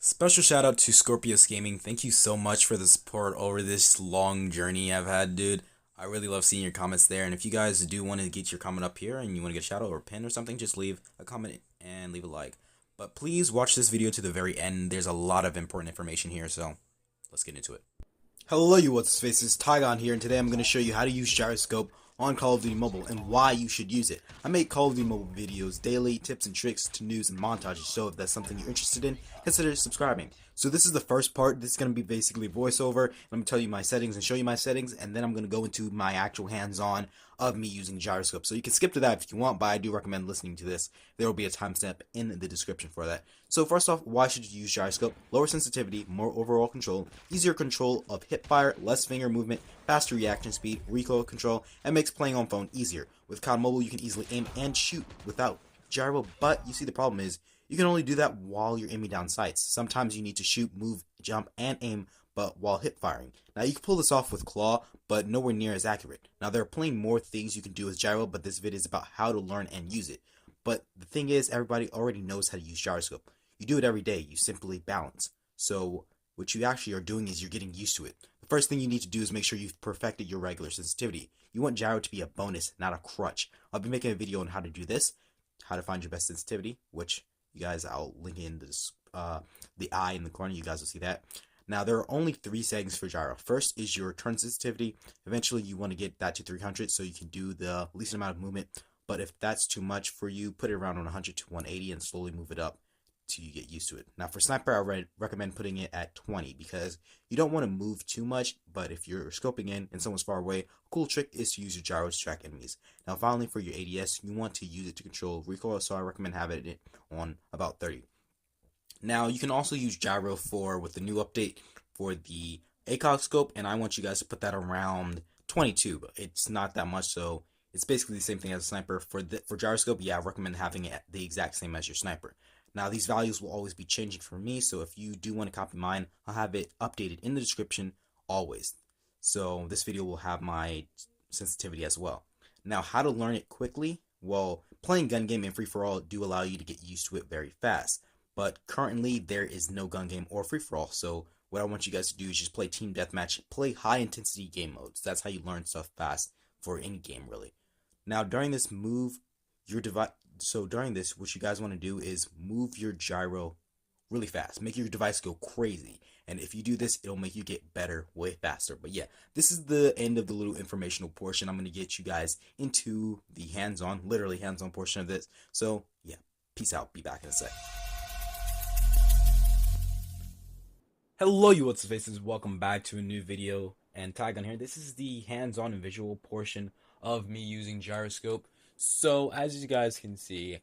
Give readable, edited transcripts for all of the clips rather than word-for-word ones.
Special shout out to Scorpius Gaming. Thank you so much for the support over this long journey I've had, dude. I really love seeing your comments there. And if you guys do want to get your comment up here and you want to get a shout out or a pin or something, just leave a comment and leave a like. But please watch this video to the very end. There's a lot of important information here, so let's get into it. Hello, you what's faces, Tygon here, and today I'm going to show you how to use Gyroscope on Call of Duty Mobile and why you should use it. I make Call of Duty Mobile videos daily, tips and tricks to news and montages, so if that's something you're interested in, consider subscribing. So this is the first part. This is going to be basically voiceover. I'm going to tell you my settings and show you my settings, and then I'm going to go into my actual hands-on of me using Gyroscope. So you can skip to that if you want, but I do recommend listening to this. There will be a timestamp in the description for that. So first off, why should you use Gyroscope? Lower sensitivity, more overall control, easier control of hip fire, less finger movement, faster reaction speed, recoil control, and makes playing on phone easier. With COD Mobile, you can easily aim and shoot without gyro, but you see the problem is you can only do that while you're aiming down sights. Sometimes you need to shoot, move, jump, and aim, but while hip firing. Now you can pull this off with claw, but nowhere near as accurate. Now there are plenty more things you can do with gyro, but this video is about how to learn and use it. But the thing is, everybody already knows how to use Gyroscope. You do it every day. You simply balance. So what you actually are doing is you're getting used to it. The first thing you need to do is make sure you've perfected your regular sensitivity. You want gyro to be a bonus, not a crutch. I'll be making a video on how to do this, how to find your best sensitivity, which you guys, I'll link in this, the eye in the corner. You guys will see that. Now, there are only 3 settings for gyro. First is your turn sensitivity. Eventually, you want to get that to 300 so you can do the least amount of movement. But if that's too much for you, put it around 100 to 180 and slowly move it up till you get used to it. Now, for sniper, I recommend putting it at 20 because you don't want to move too much. But if you're scoping in and someone's far away, a cool trick is to use your gyro to track enemies. Now, finally, for your ADS, you want to use it to control recoil, so I recommend having it on about 30. Now, you can also use gyro with the new update for the ACOG scope, and I want you guys to put that around 22, but it's not that much, so it's basically the same thing as a sniper. For gyroscope, yeah, I recommend having it the exact same as your sniper. Now, these values will always be changing for me, so if you do want to copy mine, I'll have it updated in the description always. So this video will have my sensitivity as well. Now, how to learn it quickly? Well, playing gun game and free-for-all do allow you to get used to it very fast. But currently, there is no gun game or free-for-all, so what I want you guys to do is just play team deathmatch, play high-intensity game modes. That's how you learn stuff fast for any game, really. Now, during this, move your device. So during this, what you guys want to do is move your gyro really fast. Make your device go crazy. And if you do this, it'll make you get better way faster. But yeah, this is the end of the little informational portion. I'm going to get you guys into the hands-on, literally hands-on portion of this. So yeah, peace out. Be back in a sec. Hello, you what's faces. Welcome back to a new video. And Tygon here. This is the hands-on and visual portion of me using Gyroscope. So as you guys can see,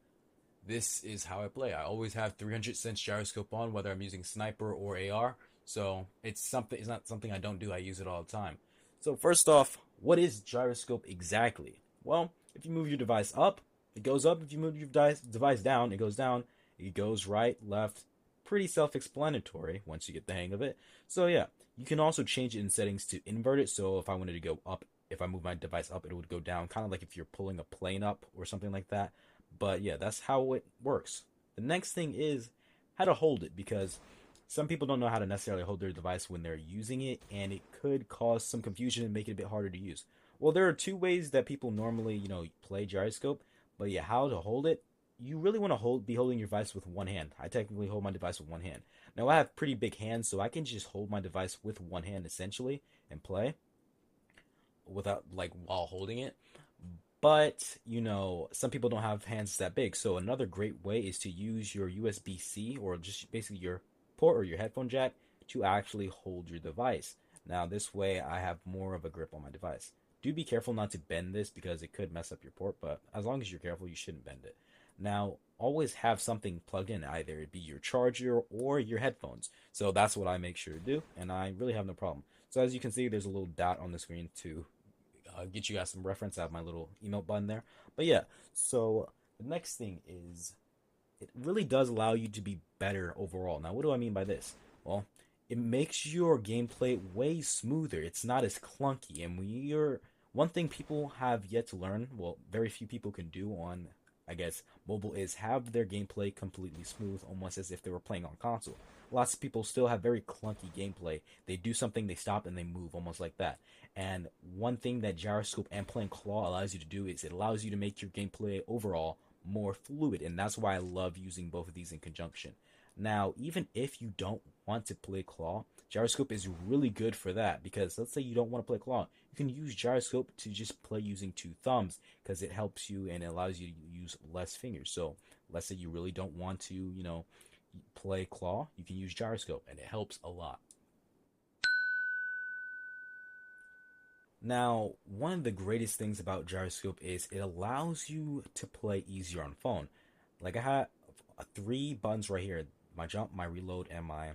this is how I play. I always have 300 sense Gyroscope on, whether I'm using sniper or AR. So it's not something I don't do. I use it all the time. So first off, what is Gyroscope exactly? Well, if you move your device up, it goes up. If you move your device down, it goes down. It goes right, left. Pretty self-explanatory once you get the hang of it. So yeah, you can also change it in settings to invert it. So if I wanted to go up, if I move my device up, it would go down, kind of like if you're pulling a plane up or something like that. But yeah, that's how it works. The next thing is how to hold it, because some people don't know how to necessarily hold their device when they're using it, and it could cause some confusion and make it a bit harder to use. Well, there are 2 ways that people normally, play Gyroscope, but yeah, how to hold it. You really want to be holding your device with one hand. I technically hold my device with one hand. Now, I have pretty big hands, so I can just hold my device with one hand, essentially, and play without, while holding it. But, some people don't have hands that big, so another great way is to use your USB-C, or just basically your port or your headphone jack, to actually hold your device. Now, this way, I have more of a grip on my device. Do be careful not to bend this, because it could mess up your port, but as long as you're careful, you shouldn't bend it. Now, always have something plugged in, either it be your charger or your headphones. So that's what I make sure to do, and I really have no problem. So as you can see, there's a little dot on the screen to get you guys some reference. I have my little emote button there. But yeah, so the next thing is it really does allow you to be better overall. Now, what do I mean by this? Well, it makes your gameplay way smoother. It's not as clunky, and one thing people have yet to learn, well, very few people can do on I guess, mobile is have their gameplay completely smooth, almost as if they were playing on console. Lots of people still have very clunky gameplay. They do something, they stop, and they move almost like that. And one thing that Gyroscope and playing Claw allows you to do is it allows you to make your gameplay overall more fluid, and that's why I love using both of these in conjunction. Now, even if you don't want to play Claw, Gyroscope is really good for that, because let's say you don't want to play Claw, you can use Gyroscope to just play using two thumbs, because it helps you and it allows you to use less fingers. So let's say you really don't want to, play Claw, you can use Gyroscope, and it helps a lot. Now, one of the greatest things about Gyroscope is it allows you to play easier on phone. Like I had three buttons right here: my jump, my reload, and my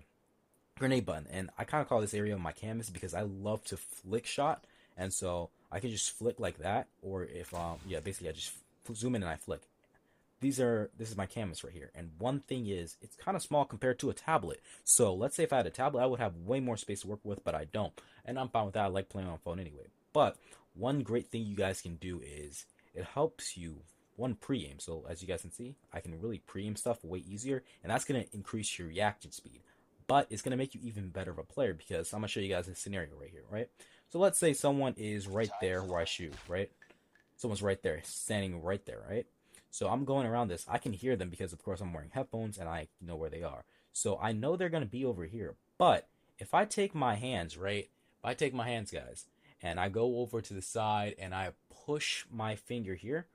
grenade button. And I kind of call this area my canvas because I love to flick shot, and so I can just flick like that. Or if yeah, basically I just zoom in and I flick. This is my canvas right here. And one thing is, it's kind of small compared to a tablet. So let's say if I had a tablet, I would have way more space to work with, but I don't. And I'm fine with that. I like playing on phone anyway. But one great thing you guys can do is it helps you one pre-aim. So as you guys can see, I can really pre-aim stuff way easier, and that's going to increase your reaction speed. But it's going to make you even better of a player, because I'm going to show you guys a scenario right here, right? So let's say someone is right there where I shoot, right? Someone's right there, standing right there, right? So I'm going around this. I can hear them because, of course, I'm wearing headphones and I know where they are. So I know they're going to be over here. But if I take my hands, right? If I take my hands, guys, and I go over to the side and I push my finger here,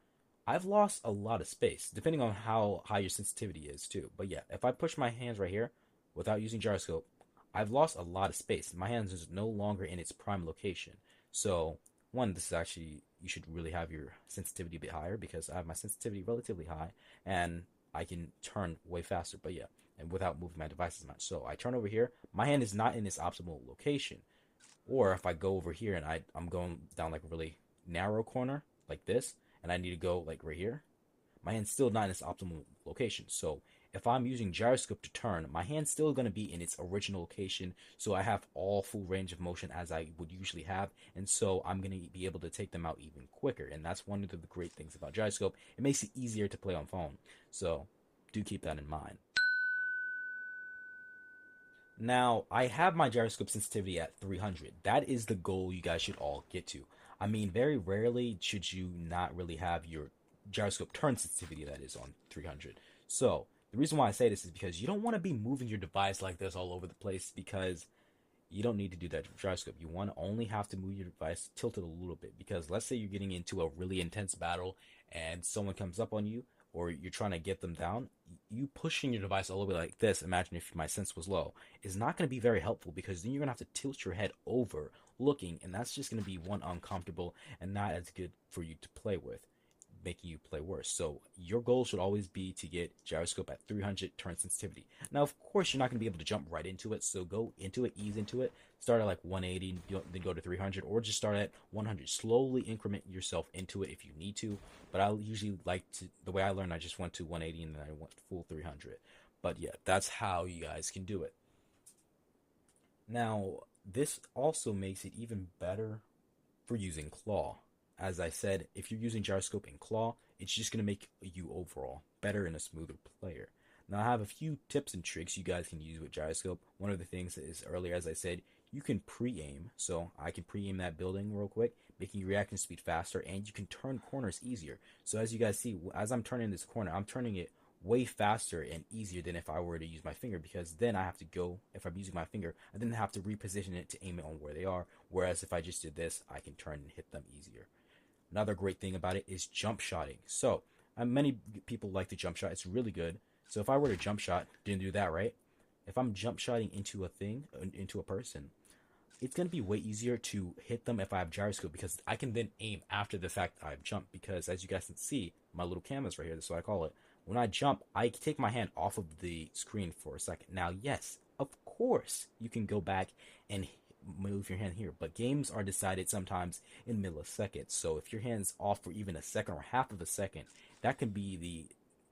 I've lost a lot of space, depending on how high your sensitivity is, too. But yeah, if I push my hands right here without using gyroscope, I've lost a lot of space. My hands is no longer in its prime location. So one, this is actually, you should really have your sensitivity a bit higher, because I have my sensitivity relatively high and I can turn way faster. But yeah, and without moving my device as much. So I turn over here, my hand is not in its optimal location. Or if I go over here and I'm going down like a really narrow corner like this, and I need to go like right here, my hand's still not in its optimal location. So if I'm using gyroscope to turn, my hand's still going to be in its original location, so I have all full range of motion as I would usually have, and so I'm going to be able to take them out even quicker. And that's one of the great things about gyroscope. It makes it easier to play on phone, so do keep that in mind. Now, I have my gyroscope sensitivity at 300. That is the goal you guys should all get to. I mean, very rarely should you not really have your gyroscope turn sensitivity, that is, on 300. So, the reason why I say this is because you don't want to be moving your device like this all over the place, because you don't need to do that with gyroscope. You want to only have to move your device tilted a little bit, because let's say you're getting into a really intense battle and someone comes up on you, or you're trying to get them down. You pushing your device all over like this, imagine if my sense was low, is not going to be very helpful, because then you're going to have to tilt your head over looking, and that's just going to be one, uncomfortable, and not as good for you to play with, making you play worse. So your goal should always be to get gyroscope at 300 turn sensitivity. Now, of course, you're not going to be able to jump right into it, so go into it, ease into it, start at like 180, then go to 300, or just start at 100. Slowly increment yourself into it if you need to, but I usually like to, the way I learned, I just went to 180 and then I went full 300. But yeah, that's how you guys can do it. Now, this also makes it even better for using claw. As I said, if you're using gyroscope and claw, it's just going to make you overall better and a smoother player. Now, I have a few tips and tricks you guys can use with gyroscope. One of the things is, earlier, as I said, you can pre-aim. So I can pre-aim that building real quick, making your reaction speed faster, and you can turn corners easier. So as you guys see, as I'm turning this corner, I'm turning it way faster and easier than if I were to use my finger, because then I have to go, if I'm using my finger, I then have to reposition it to aim it on where they are. Whereas if I just did this, I can turn and hit them easier. Another great thing about it is jump shotting. So many people like to jump shot. It's really good. So if I were to jump shot, didn't do that, right? If I'm jump shotting into a thing, into a person, it's going to be way easier to hit them if I have gyroscope, because I can then aim after the fact I've jumped. Because as you guys can see, my little canvas right here, that's what I call it. When I jump, I take my hand off of the screen for a second. Now, yes, of course, you can go back and move your hand here, but games are decided sometimes in milliseconds. So if your hand's off for even a second or half of a second, that can be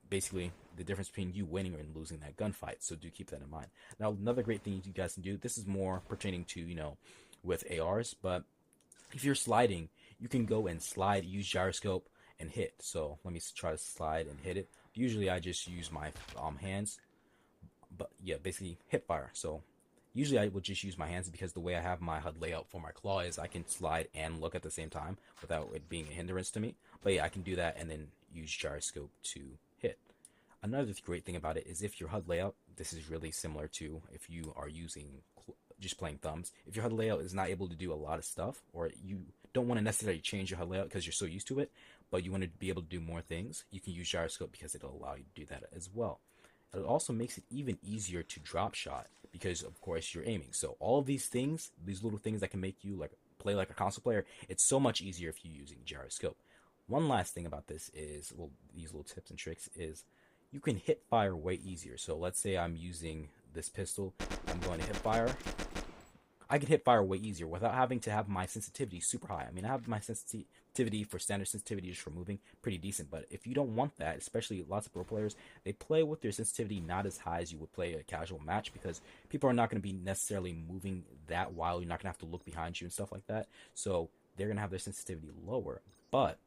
basically the difference between you winning and losing that gunfight. So do keep that in mind. Now, another great thing you guys can do, this is more pertaining to, with ARs, but if you're sliding, you can go and slide, use gyroscope, and hit. So let me try to slide and hit it. Usually I just use my hands, but yeah, basically hip fire. So usually I would just use my hands because the way I have my HUD layout for my claw is I can slide and look at the same time without it being a hindrance to me. But yeah, I can do that and then use gyroscope to hit. Another great thing about it is if your HUD layout, this is really similar to if you are using just playing thumbs. If your HUD layout is not able to do a lot of stuff, or you don't want to necessarily change your HUD layout because you're so used to it, but you want to be able to do more things, you can use gyroscope because it'll allow you to do that as well. It also makes it even easier to drop shot because, of course, you're aiming. So all of these things, these little things that can make you like play like a console player, it's so much easier if you're using gyroscope. One last thing about this is, well, these little tips and tricks is you can hit fire way easier. So let's say I'm using this pistol, I'm going to hit fire. I can hit fire way easier without having to have my sensitivity super high. I mean, I have my sensitivity for standard sensitivity just for moving pretty decent, but if you don't want that, especially lots of pro players, they play with their sensitivity not as high as you would play a casual match because people are not going to be necessarily moving that while you're not going to have to look behind you and stuff like that. So they're going to have their sensitivity lower. But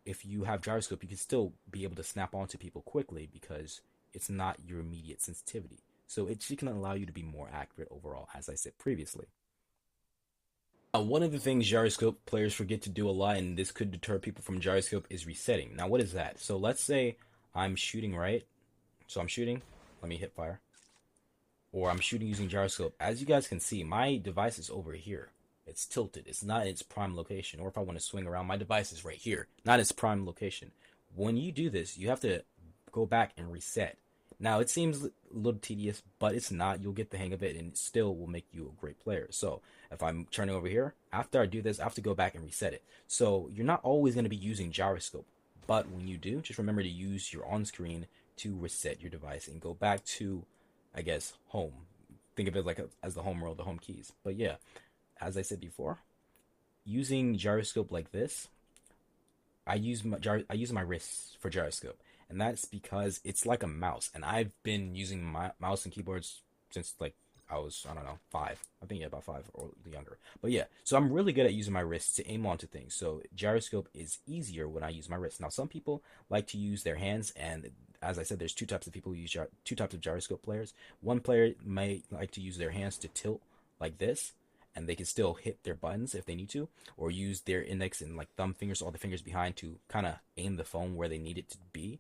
if you have gyroscope, you can still be able to snap onto people quickly because it's not your immediate sensitivity. So it can allow you to be more accurate overall, as I said previously. One of the things gyroscope players forget to do a lot, and this could deter people from gyroscope, is resetting. Now, what is that? So let's say I'm shooting, right? So I'm shooting. Let me hit fire. Or I'm shooting using gyroscope. As you guys can see, my device is over here. It's tilted. It's not in its prime location. Or if I want to swing around, my device is right here, not its prime location. When you do this, you have to go back and reset. Now, it seems a little tedious, but it's not. You'll get the hang of it, and it still will make you a great player. So if I'm turning over here, after I do this, I have to go back and reset it. So you're not always going to be using gyroscope, but when you do, just remember to use your on-screen to reset your device and go back to, I guess, home. Think of it like as the home world, the home keys. But yeah, as I said before, using gyroscope like this, I use my wrists for gyroscope, and that's because it's like a mouse. And I've been using my mouse and keyboards since like I was, I don't know, 5. I think yeah, about 5 or younger. But yeah, so I'm really good at using my wrists to aim onto things. So gyroscope is easier when I use my wrists. Now some people like to use their hands, and as I said, there's two types of people who use two types of gyroscope players. One player may like to use their hands to tilt like this, and they can still hit their buttons if they need to, or use their index and like thumb fingers, all the fingers behind, to kind of aim the phone where they need it to be.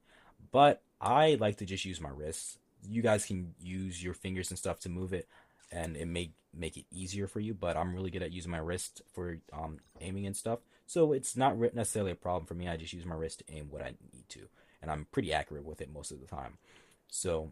But I like to just use my wrists. You guys can use your fingers and stuff to move it, and it may make it easier for you, but I'm really good at using my wrist for aiming and stuff. So it's not necessarily a problem for me. I just use my wrist to aim what I need to, and I'm pretty accurate with it most of the time. So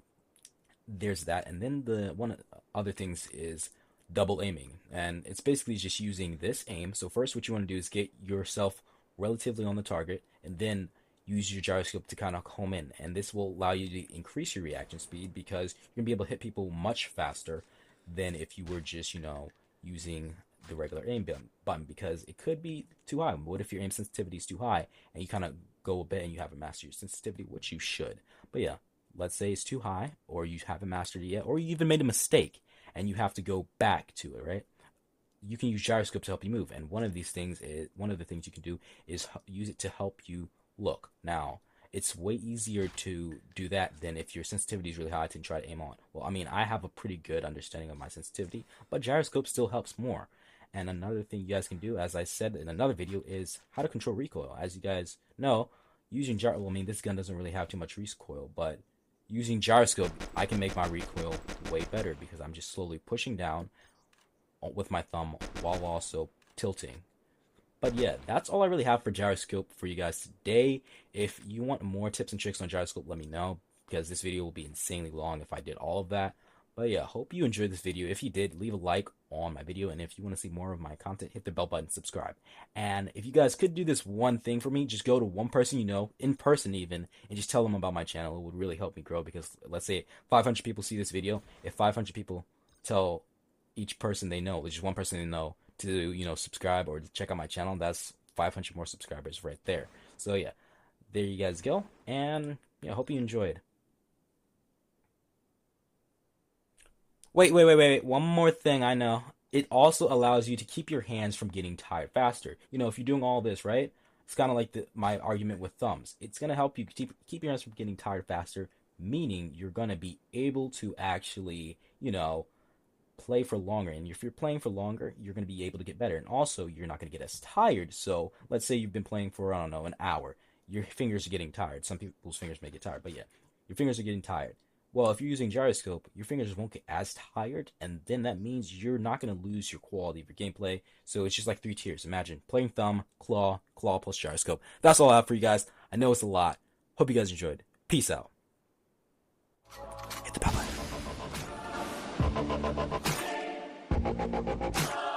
there's that. And then the one other things is double aiming, and it's basically just using this aim. So first what you want to do is get yourself relatively on the target, and then use your gyroscope to kind of home in, and this will allow you to increase your reaction speed because you're gonna be able to hit people much faster than if you were just, using the regular aim button, because it could be too high. What if your aim sensitivity is too high and you kind of go a bit and you haven't mastered your sensitivity, which you should. But yeah, let's say it's too high, or you haven't mastered it yet, or you even made a mistake and you have to go back to it, right? You can use gyroscope to help you move, and one of the things you can do is use it to help you look. Now, it's way easier to do that than if your sensitivity is really high to try to aim on. Well, I mean, I have a pretty good understanding of my sensitivity, but gyroscope still helps more. And another thing you guys can do, as I said in another video, is how to control recoil. As you guys know, using well, I mean, this gun doesn't really have too much recoil, but using gyroscope, I can make my recoil way better because I'm just slowly pushing down with my thumb while also tilting. But yeah, that's all I really have for gyroscope for you guys today. If you want more tips and tricks on gyroscope, let me know, because this video will be insanely long if I did all of that. But yeah, hope you enjoyed this video. If you did, leave a like on my video, and if you want to see more of my content, hit the bell button, subscribe. And if you guys could do this one thing for me, just go to one person you know, in person even, and just tell them about my channel. It would really help me grow, because let's say 500 people see this video. If 500 people tell each person they know, just one person they know, to subscribe or check out my channel, that's 500 more subscribers right there. So yeah, there you guys go, and yeah, hope you enjoyed. Wait, one more thing. I know it also allows you to keep your hands from getting tired faster. If you're doing all this, right, It's kind of like my argument with thumbs. It's going to help you keep your hands from getting tired faster, meaning you're going to be able to actually, play for longer. And if you're playing for longer, you're going to be able to get better. And also, you're not going to get as tired. So let's say you've been playing for, I don't know, an hour. Your fingers are getting tired. Some people's fingers may get tired, but yeah, your fingers are getting tired. Well, if you're using gyroscope, your fingers won't get as tired, and then that means you're not going to lose your quality of your gameplay. So it's just like 3 tiers. Imagine playing thumb, claw plus gyroscope. That's all I have for you guys. I know it's a lot. Hope you guys enjoyed. Peace out. Hit the bell button.